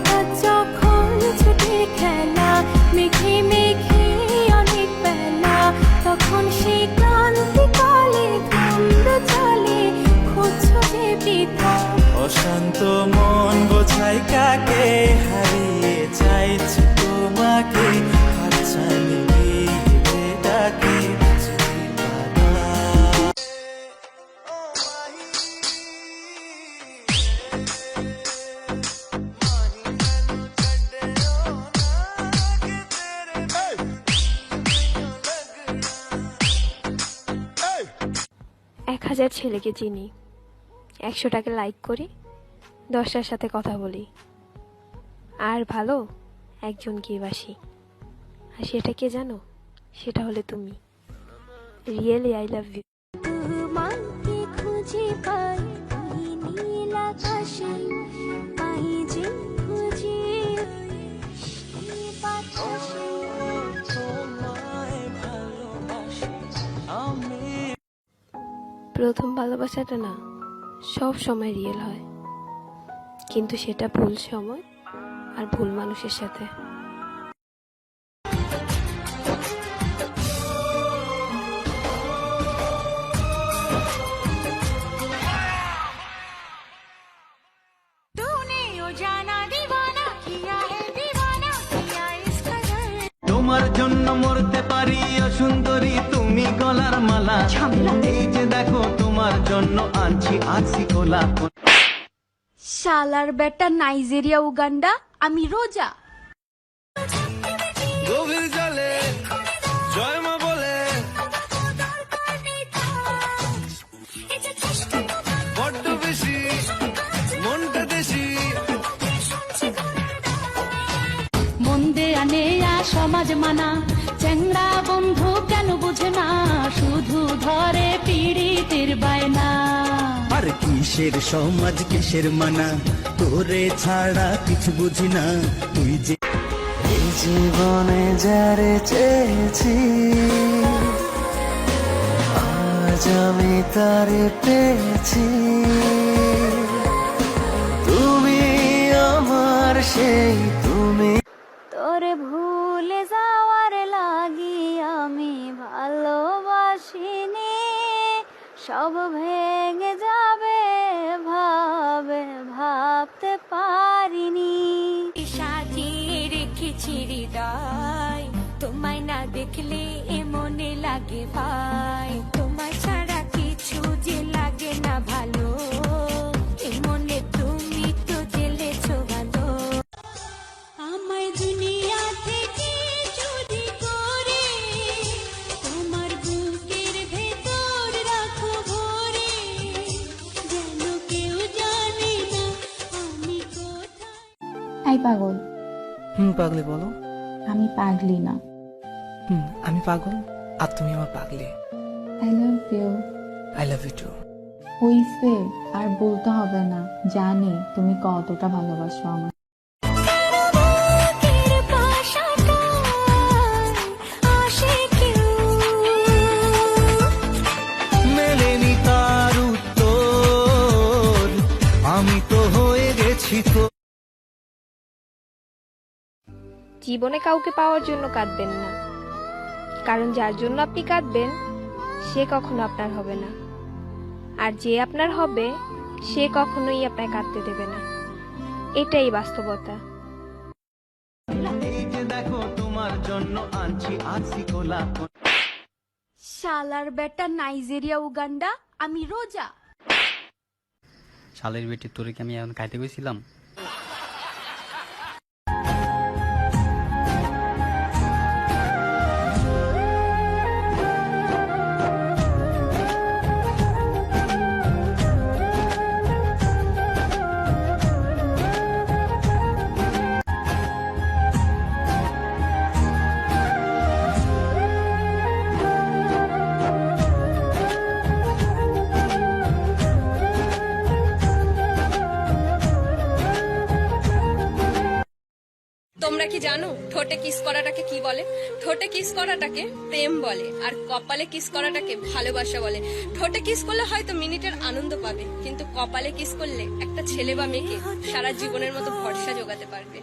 হঠাৎ যখন ছুটির খেলা, মেঘে মেঘে অনেক বেলা, তখন সেই ক্রান্তিকালে ধুন্দ চলে, খুঁজছো যে পিতা। অশান্ত মন বোঝাই কাকে, হারিয়ে চাইছি তোমাকে, হাতছানি দিয়ে ডাকে এক 1000 ছেলেকে চিনি, 100টাকে লাইক করি, 10টার সাথে কথা বলি, আর ভালো একজনকেই বাসি। আর সেটা কে জানো? সেটা হলে তুমি। Really I love you. তোমাকে খুঁজে পাই নীল আকাশে, পাই যে খুঁজে সেই বাতাসে। প্রথম ভালোবাসাটা না সব সময় রিয়েল হয়, কিন্তু সেটা ভুল সময় আর ভুল মানুষের সাথে। তোমার জন্য মরতে পারি সুন্দরী, তুমি গলার মালা। এই যে দেখো তোমার জন্য আনছি আছি কোলা। শালার বেটা নাইজেরিয়া উগান্ডা, আমি রোজা। গভীর জলে জয় মা বলে, বড্ড বেশি মনটা দেশি। মন্দে আনে সমাজ মানা, চ্যাংড়া বন্ধু কেন বুঝে না, শুধু ধরে পীড়িতের বায়না। আর কিসের সমাজ কিসের মানা, তোরে ছাড়া কিছু বুঝি না। তুই যে এই জীবনে যারে চেয়েছি, আজ আমি তারে পেয়েছি। তুমি আমার সেই তুমি। তোরে ভুলে যাওয়ার লাগি আমি ভালোবাসিনি, সব ভেঙে যাবে ভাবে ভাবতে পারিনি। সাজিয়ে রেখেছি হৃদয়, তোমায় না দেখলে এ মনে লাগে ভাই, তোমার ছাড়া কিছু যে লাগে না ভালো, এ মনে তুমি তো জেলেছো ভালো। আমায় দুনিয়া থেকে চুরি করে তোমার বুকের ভেতর রাখো ভরে, যেন কেউ জানে না আমি কোথায়। এই পাগল, পাগলি বলো। আমি পাগলি না। আমি পাগল আর তুমি আমার পাগলি। I love you. I love you too. হইছে, আর বলতে হবে না, জানি তুমি কতটা ভালোবাসো আমার। মেলেনি তার উত্তর, আমি তো হয়ে গেছি তো। জীবনে কাউকে পাওয়ার জন্য কাঁদবেন না, কারণ যার জন্য আপনি কাঁদবেন সে কখনো আপনার হবে না, আর যে আপনার হবে সে কখনোই আপনাকে কাঁদতে দেবে না। এটাই বাস্তবতা। এই যে দেখো তোমার জন্য আনছি আছি কোলা। শালার বেটা নাইজেরিয়া উগান্ডা, আমি রোজা। শালের বেটি তোরে কি আমি এখন খাইতে গেছিলাম? তোমরা কি জানো ঠোঁটে কিস করাটাকে কি বলে? ঠোঁটে কিস করাটাকে প্রেম বলে, আর কপালে কিস করাটাকে ভালোবাসা বলে। ঠোঁটে কিস করলে হয়তো মিনিটের আনন্দ পাবে, কিন্তু কপালে কিস করলে একটা ছেলে বা মেয়েকে সারা জীবনের মতো ভরসা জোগাতে পারবে।